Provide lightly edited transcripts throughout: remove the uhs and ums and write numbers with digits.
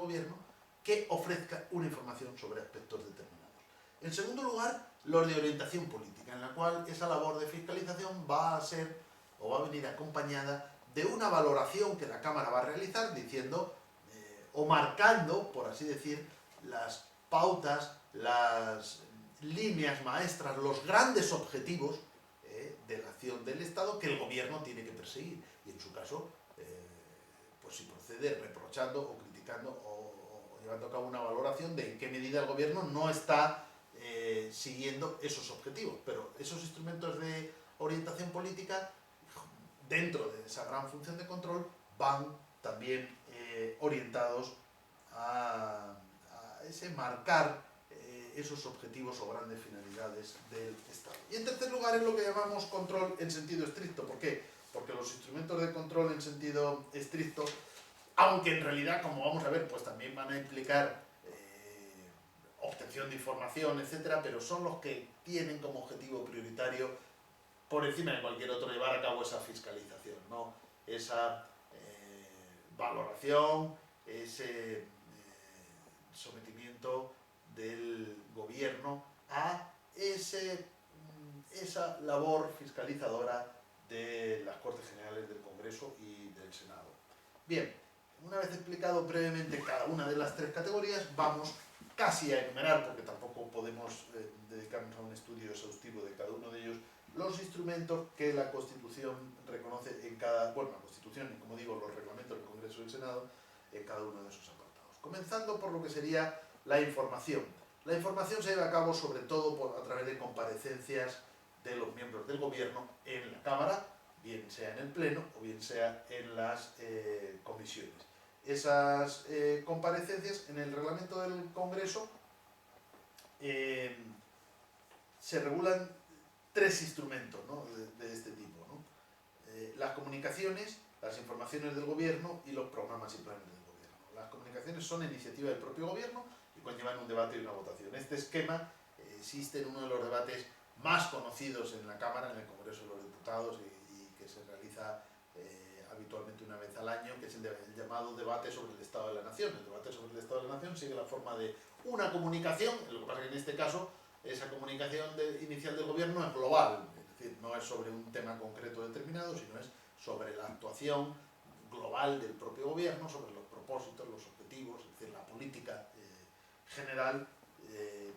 gobierno que ofrezca una información sobre aspectos determinados. En segundo lugar, los de orientación política, en la cual esa labor de fiscalización va a ser o va a venir acompañada de una valoración que la Cámara va a realizar diciendo o marcando, por así decir, las pautas, las líneas maestras, los grandes objetivos de la acción del Estado que el gobierno tiene que perseguir. Y en su caso, pues si procede reprochando o criticando o llevando a cabo una valoración de en qué medida el gobierno no está siguiendo esos objetivos. Pero esos instrumentos de orientación política, dentro de esa gran función de control, van también orientados a ese marcar esos objetivos o grandes finalidades del Estado. Y en tercer lugar es lo que llamamos control en sentido estricto. ¿Por qué? Porque los instrumentos de control en sentido estricto, aunque en realidad, como vamos a ver, pues también van a implicar obtención de información, etcétera, pero son los que tienen como objetivo prioritario, por encima de cualquier otro, llevar a cabo esa fiscalización, ¿no? Esa valoración, ese sometimiento del gobierno a esa labor fiscalizadora de las Cortes Generales del Congreso y del Senado. Bien, una vez explicado brevemente cada una de las tres categorías, vamos casi a enumerar, porque tampoco podemos dedicarnos a un estudio exhaustivo de cada uno de ellos, los instrumentos que la Constitución reconoce en cada, bueno, la Constitución y, como digo, los reglamentos del Congreso y del Senado, en cada uno de esos apartados. Comenzando por lo que sería la información. La información se lleva a cabo sobre todo a través de comparecencias de los miembros del gobierno en la Cámara, bien sea en el Pleno o bien sea en las comisiones. Esas comparecencias en el reglamento del Congreso se regulan tres instrumentos, ¿no?, de este tipo, ¿no? Las comunicaciones, las informaciones del gobierno y los programas y planes del gobierno. Las comunicaciones son iniciativa del propio gobierno y conllevan un debate y una votación. Este esquema existe en uno de los debates más conocidos en la Cámara, en el Congreso de los Diputados, y que se realiza habitualmente una vez al año, que es el llamado debate sobre el Estado de la Nación. El debate sobre el Estado de la Nación sigue la forma de una comunicación, lo que pasa es que en este caso esa comunicación inicial del gobierno es global, es decir, no es sobre un tema concreto determinado, sino es sobre la actuación global del propio gobierno, sobre los propósitos, los objetivos, es decir, la política general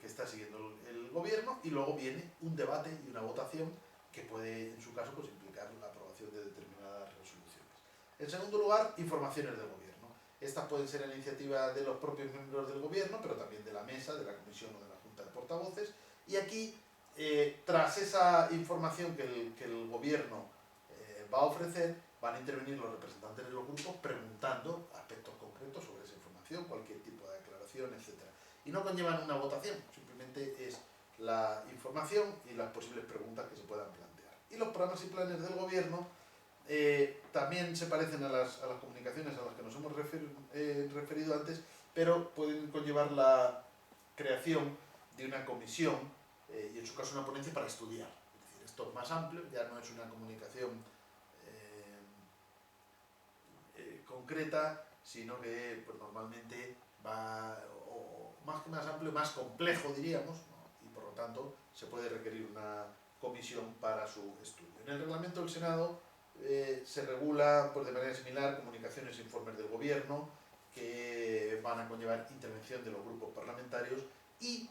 que está siguiendo el gobierno, y luego viene un debate y una votación que puede, en su caso, pues, implicar la aprobación de determinadas resoluciones. En segundo lugar, informaciones del gobierno. Estas pueden ser a iniciativa de los propios miembros del gobierno, pero también de la mesa, de la comisión o de la junta de portavoces, y aquí, tras esa información que el gobierno va a ofrecer, van a intervenir los representantes de los grupos preguntando aspectos concretos sobre esa información, cualquier tipo de declaración, etc. Y no conllevan una votación, simplemente es la información y las posibles preguntas que se puedan plantear. Y los programas y planes del gobierno también se parecen a las comunicaciones a las que nos hemos referido antes, pero pueden conllevar la creación de una comisión y en su caso una ponencia para estudiar. Es decir, esto es más amplio, ya no es una comunicación concreta, sino que pues, normalmente va, o más que más amplio, más complejo, diríamos, ¿no? Y por lo tanto se puede requerir una comisión para su estudio. En el reglamento del Senado se regula pues, de manera similar comunicaciones e informes del gobierno que van a conllevar intervención de los grupos parlamentarios y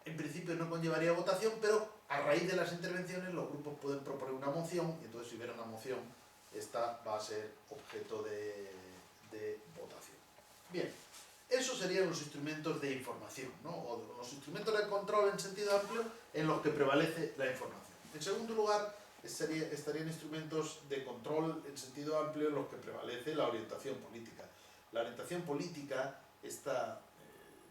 en principio no conllevaría votación, pero a raíz de las intervenciones los grupos pueden proponer una moción y entonces si hubiera una moción esta va a ser objeto de votación. Bien, esos serían los instrumentos de información, ¿no? O los instrumentos de control en sentido amplio en los que prevalece la información. En segundo lugar, estarían instrumentos de control en sentido amplio en los que prevalece la orientación política. La orientación política está,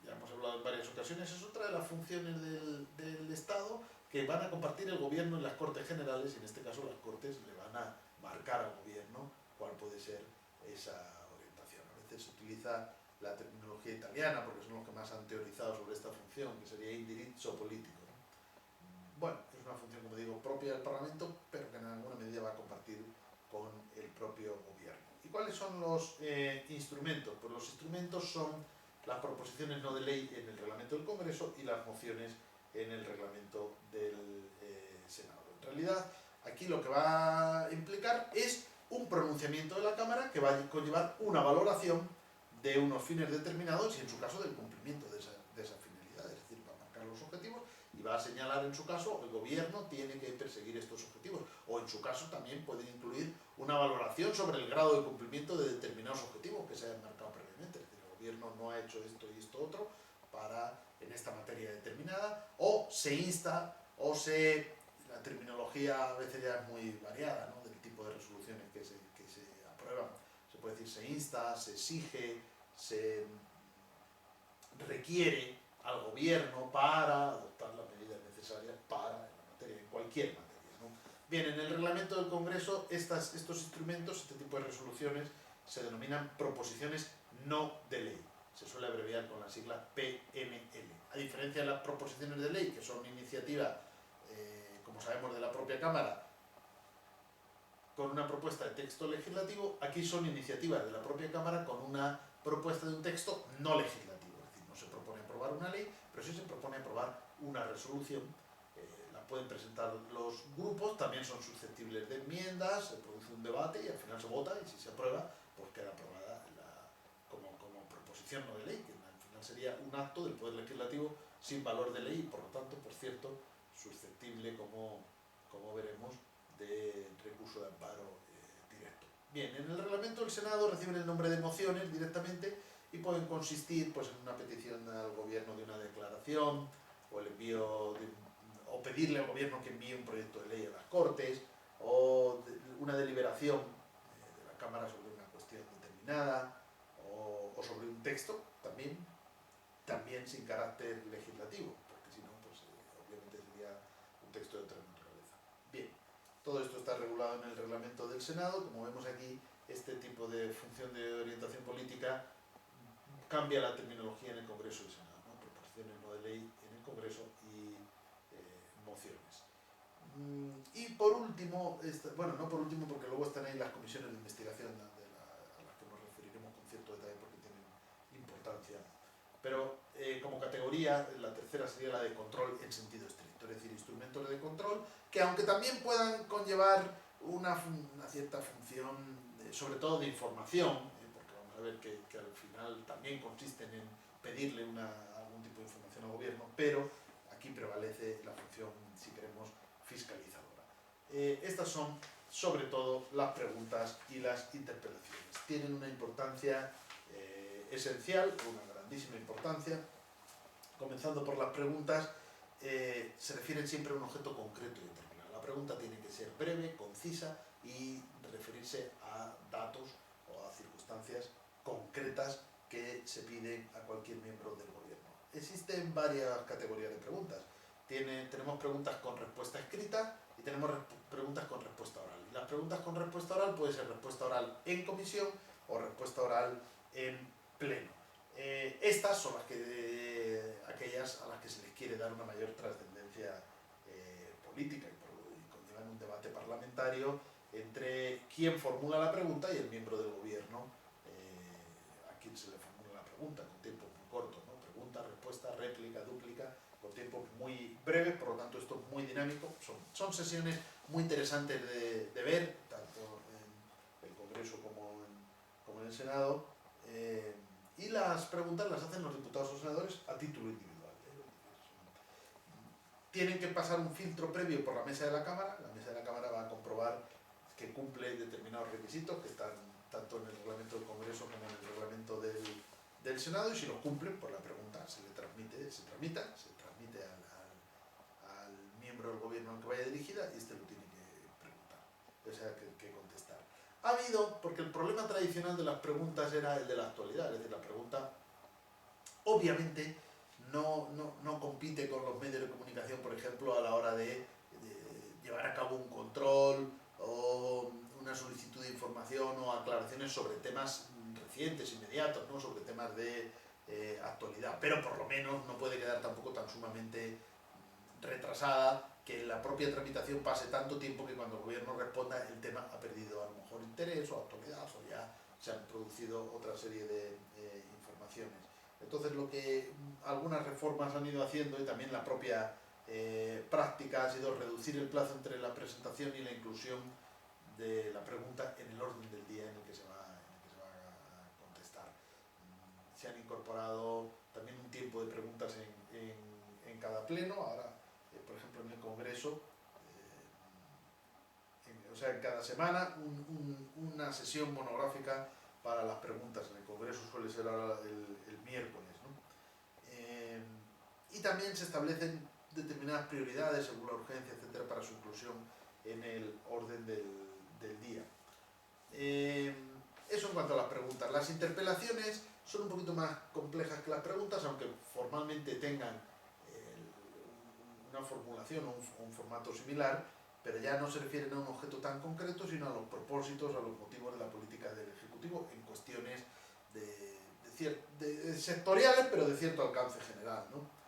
ya hemos hablado en varias ocasiones, es otra de las funciones del Estado que van a compartir el gobierno en las Cortes Generales, y en este caso las Cortes le van a marcar al gobierno cuál puede ser esa orientación. A veces se utiliza la terminología italiana porque son los que más han teorizado sobre esta función, que sería indirizzo político, ¿no? Bueno, es una función, como digo, propia del Parlamento, pero que en alguna medida va a compartir con el propio gobierno. ¿Y ¿cuáles son los instrumentos? Pues los instrumentos son las proposiciones no de ley en el reglamento del Congreso y las mociones en el reglamento del Senado. En realidad, aquí lo que va a implicar es un pronunciamiento de la Cámara que va a conllevar una valoración de unos fines determinados y en su caso del cumplimiento de esa finalidad, es decir, va a marcar los objetivos y va a señalar en su caso el gobierno tiene que perseguir estos objetivos, o en su caso también puede incluir una valoración sobre el grado de cumplimiento de determinados objetivos que se hayan marcado previamente, es decir, el gobierno no ha hecho esto y esto otro en esta materia determinada, o se insta o la terminología a veces ya es muy variada, ¿no?, del tipo de resoluciones que se aprueban. Se puede decir se insta, se exige, se requiere al gobierno para adoptar las medidas necesarias para la materia, en cualquier materia, ¿no? Bien, en el reglamento del Congreso estos instrumentos, este tipo de resoluciones, se denominan proposiciones no de ley. Se suele abreviar con la sigla PNL. A diferencia de las proposiciones de ley, que son iniciativas, como sabemos, de la propia Cámara, con una propuesta de texto legislativo, aquí son iniciativas de la propia Cámara con una propuesta de un texto no legislativo. Es decir, no se propone aprobar una ley, pero sí se propone aprobar una resolución. La pueden presentar los grupos, también son susceptibles de enmiendas, se produce un debate y al final se vota, y si se aprueba, pues queda aprobada como proposición no de ley, que al final sería un acto del Poder Legislativo sin valor de ley y por lo tanto, por cierto, susceptible, como veremos, de recurso de amparo directo. Bien, en el reglamento del Senado reciben el nombre de mociones directamente y pueden consistir pues, en una petición al gobierno de una declaración o el envío o pedirle al gobierno que envíe un proyecto de ley a las Cortes o una deliberación de la Cámara sobre una cuestión determinada o sobre un texto también sin carácter legislativo, porque si no, pues obviamente sería un texto de otra naturaleza. Bien, todo esto está regulado en el reglamento del Senado. Como vemos aquí, este tipo de función de orientación política cambia la terminología en el Congreso y el Senado, ¿no? Proposiciones no de ley en el Congreso y mociones. Y por último, bueno, no por último porque luego están ahí las comisiones de investigación a las que nos referiremos con cierto detalle porque tienen importancia, pero como categoría la tercera sería la de control en sentido estricto, es decir, instrumentos de control que aunque también puedan conllevar una cierta función sobre todo de información, porque vamos a ver que al final también consisten en pedirle algún tipo de información al gobierno, pero aquí prevalece la función, si queremos, fiscalizadora. Estas son sobre todo las preguntas y las interpelaciones. Tienen una importancia esencial, una grandísima importancia. Comenzando por las preguntas, se refieren siempre a un objeto concreto y determinado. La pregunta tiene que ser breve, concisa y referirse a datos o a circunstancias concretas que se piden a cualquier miembro del gobierno. Existen varias categorías de preguntas. Tenemos preguntas con respuesta escrita y tenemos preguntas con respuesta oral. Las preguntas con respuesta oral puede ser respuesta oral en comisión o respuesta oral en pleno. Estas son aquellas a las que se les quiere dar una mayor trascendencia política y conllevan un debate parlamentario entre quien formula la pregunta y el miembro del gobierno a quien se le formula la pregunta, con tiempos muy cortos, ¿no? Pregunta, respuesta, réplica, dúplica, con tiempos muy breves, por lo tanto esto es muy dinámico. Son sesiones muy interesantes de ver, tanto en el Congreso como en el Senado. Y las preguntas las hacen los diputados o senadores a título individual. Tienen que pasar un filtro previo por la mesa de la Cámara. La mesa de la Cámara va a comprobar que cumple determinados requisitos que están tanto en el reglamento del Congreso como en el reglamento del Senado, y si los cumplen, pues la pregunta se transmite al miembro del gobierno al que vaya dirigida y este lo tiene que preguntar, o sea, que contestar. Ha habido, porque el problema tradicional de las preguntas era el de la actualidad, es decir, la pregunta obviamente no compite con los medios de comunicación, por ejemplo, a la hora de llevar a cabo un control o una solicitud de información o aclaraciones sobre temas recientes, inmediatos, ¿no? Sobre temas de actualidad, pero por lo menos no puede quedar tampoco tan sumamente retrasada que en la propia tramitación pase tanto tiempo que cuando el gobierno responda el tema ha perdido a lo mejor interés o actualidad o ya se han producido otra serie de informaciones. Entonces algunas reformas han ido haciendo, y también la propia práctica, ha sido reducir el plazo entre la presentación y la inclusión de la pregunta en el orden del día en el que se va a contestar. Se han incorporado también un tiempo de preguntas en cada pleno. Ahora, por ejemplo, en el Congreso, o sea, en cada semana una sesión monográfica para las preguntas. En el Congreso suele ser ahora el miércoles, ¿no? Y también se establecen determinadas prioridades según la urgencia, etcétera, para su inclusión en el orden del día. Eso en cuanto a las preguntas. Las interpelaciones son un poquito más complejas que las preguntas, aunque formalmente tengan una formulación o un formato similar, pero ya no se refieren a un objeto tan concreto, sino a los propósitos, a los motivos de la política del Ejecutivo en cuestiones sectoriales, pero de cierto alcance general, ¿no?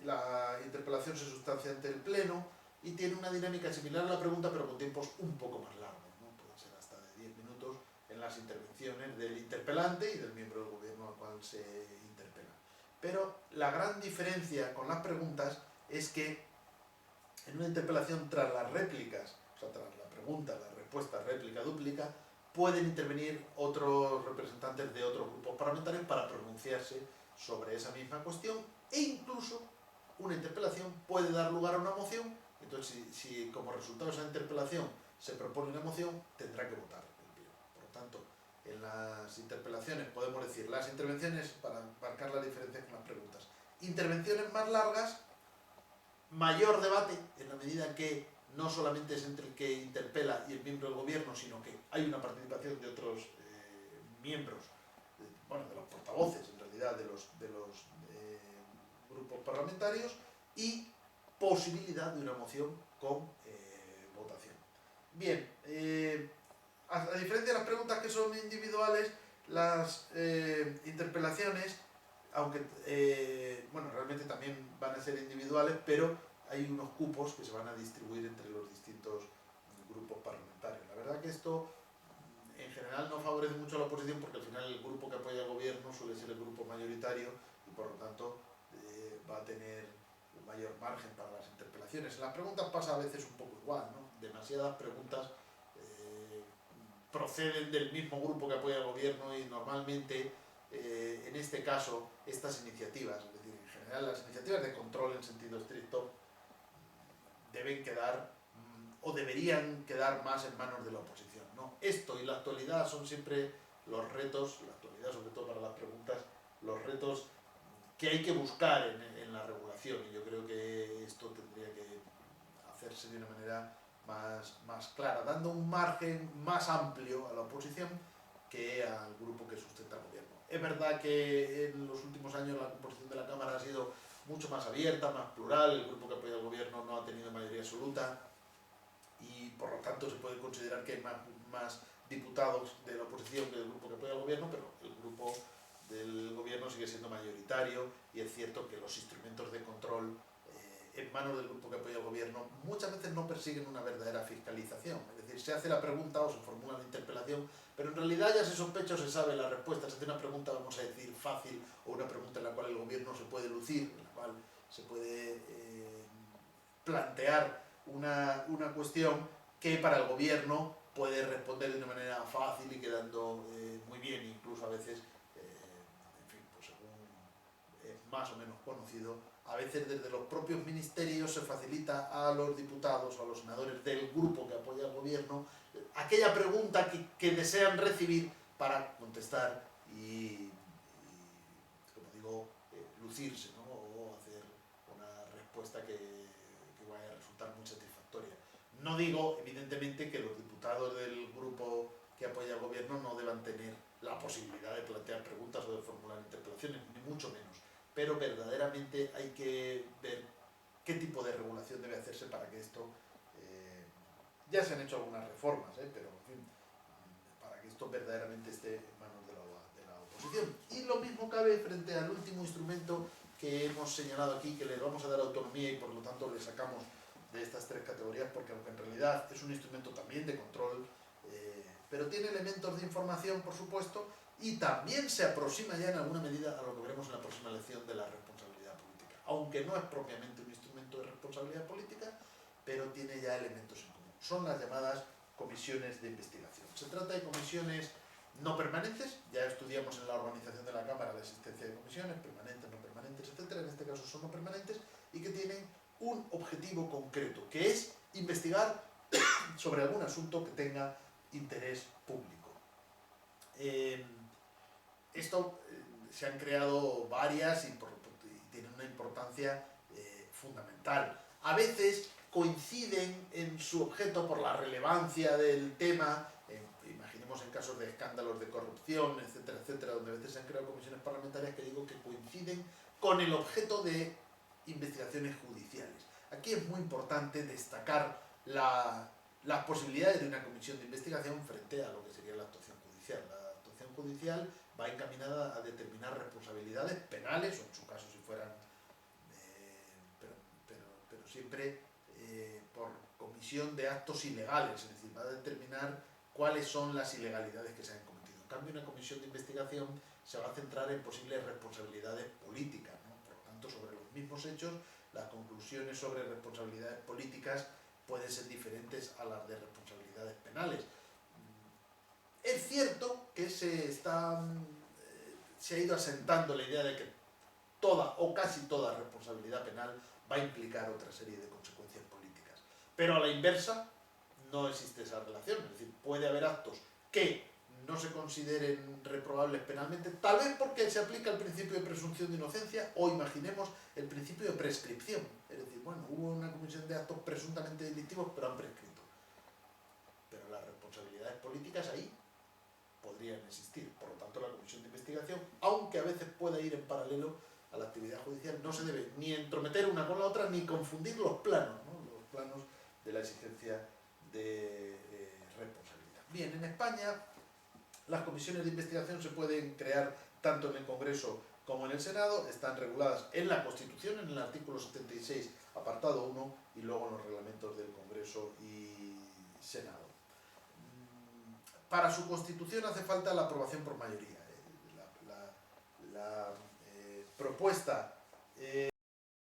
La interpelación se sustancia ante el Pleno y tiene una dinámica similar a la pregunta, pero con tiempos un poco más largos, ¿no? Pueden ser hasta de 10 minutos en las intervenciones del interpelante y del miembro del gobierno al cual se interpela. Pero la gran diferencia con las preguntas es que en una interpelación, tras las réplicas, o sea, tras la pregunta, la respuesta, réplica, dúplica, pueden intervenir otros representantes de otros grupos parlamentarios para pronunciarse sobre esa misma cuestión, e incluso una interpelación puede dar lugar a una moción. Entonces, si como resultado de esa interpelación se propone una moción, tendrá que votar el Pleno. Por lo tanto, en las interpelaciones podemos decir las intervenciones, para marcar la diferencia con las preguntas. Intervenciones más largas, mayor debate, en la medida que no solamente es entre el que interpela y el miembro del gobierno, sino que hay una participación de otros miembros, de los portavoces, en realidad, de los grupos parlamentarios, y posibilidad de una moción con votación. Bien, a diferencia de las preguntas que son individuales, las interpelaciones, aunque realmente también van a ser individuales, pero hay unos cupos que se van a distribuir entre los distintos grupos parlamentarios. La verdad que esto en general no favorece mucho a la oposición, porque al final el grupo que apoya al gobierno suele ser el grupo mayoritario y por lo tanto va a tener un mayor margen para las interpelaciones. En las preguntas pasa a veces un poco igual, ¿no? Demasiadas preguntas proceden del mismo grupo que apoya al gobierno y normalmente en este caso estas iniciativas, es decir, en general las iniciativas de control en sentido estricto, deben quedar o deberían quedar más en manos de la oposición, ¿no? Esto y la actualidad son siempre los retos, la actualidad sobre todo para las preguntas, los retos que hay que buscar en la regulación, y yo creo que esto tendría que hacerse de una manera más clara, dando un margen más amplio a la oposición que al grupo que sustenta el gobierno. Es verdad que en los últimos años la composición de la Cámara ha sido mucho más abierta, más plural, el grupo que apoya al gobierno no ha tenido mayoría absoluta y por lo tanto se puede considerar que hay más diputados de la oposición que del grupo que apoya al gobierno, pero el grupo del gobierno sigue siendo mayoritario, y es cierto que los instrumentos de control en manos del grupo que apoya al gobierno muchas veces no persiguen una verdadera fiscalización. Es decir, se hace la pregunta o se formula la interpelación, pero en realidad ya se sospecha o se sabe la respuesta. Se hace una pregunta, vamos a decir, fácil, o una pregunta en la cual el gobierno se puede lucir, en la cual se puede plantear una cuestión que para el gobierno puede responder de una manera fácil y quedando muy bien, incluso a veces, según más o menos conocido, a veces desde los propios ministerios se facilita a los diputados o a los senadores del grupo que apoya al gobierno aquella pregunta que desean recibir para contestar y como digo, lucirse, ¿no? O hacer una respuesta que vaya a resultar muy satisfactoria. No digo, evidentemente, que los diputados del grupo que apoya al gobierno no deban tener la posibilidad de plantear preguntas o de formular interpelaciones, ni mucho menos, pero verdaderamente hay que ver qué tipo de regulación debe hacerse para que esto, ya se han hecho algunas reformas, pero en fin, para que esto verdaderamente esté en manos de la oposición. Y lo mismo cabe frente al último instrumento que hemos señalado aquí, que le vamos a dar autonomía y por lo tanto le sacamos de estas tres categorías, porque aunque en realidad es un instrumento también de control, pero tiene elementos de información, por supuesto, y también se aproxima ya en alguna medida a lo que veremos en la próxima lección de la responsabilidad política, aunque no es propiamente un instrumento de responsabilidad política, pero tiene ya elementos en común. Son las llamadas comisiones de investigación. Se trata de comisiones no permanentes, ya estudiamos en la organización de la Cámara la existencia de comisiones permanentes, no permanentes, etcétera. En este caso son no permanentes y que tienen un objetivo concreto, que es investigar sobre algún asunto que tenga interés público. Se han creado varias y tienen una importancia fundamental. A veces coinciden en su objeto por la relevancia del tema, imaginemos en casos de escándalos de corrupción, etcétera, etcétera, donde a veces se han creado comisiones parlamentarias que digo que coinciden con el objeto de investigaciones judiciales. Aquí es muy importante destacar las posibilidades de una comisión de investigación frente a lo que sería la actuación judicial. La actuación judicial va encaminada a determinar responsabilidades penales, o en su caso si fueran, pero siempre por comisión de actos ilegales, es decir, va a determinar cuáles son las ilegalidades que se han cometido. En cambio, una comisión de investigación se va a centrar en posibles responsabilidades políticas, ¿no? Por lo tanto, sobre los mismos hechos, las conclusiones sobre responsabilidades políticas pueden ser diferentes a las de responsabilidades penales. Es cierto que se ha ido asentando la idea de que toda o casi toda responsabilidad penal va a implicar otra serie de consecuencias políticas. Pero a la inversa no existe esa relación, es decir, puede haber actos que no se consideren reprobables penalmente, tal vez porque se aplica el principio de presunción de inocencia o imaginemos el principio de prescripción, es decir, bueno, hubo una comisión de actos presuntamente delictivos pero han prescrito. Pero las responsabilidades políticas ahí podrían existir, por lo tanto la comisión de investigación, aunque a veces pueda ir en paralelo a la actividad judicial, no se debe ni entrometer una con la otra ni confundir los planos, ¿no? Los planos de la exigencia de responsabilidad. Bien, en España las comisiones de investigación se pueden crear tanto en el Congreso como en el Senado, están reguladas en la Constitución, en el artículo 76, apartado 1, y luego en los reglamentos del Congreso y Senado. Para su constitución hace falta la aprobación por mayoría. La propuesta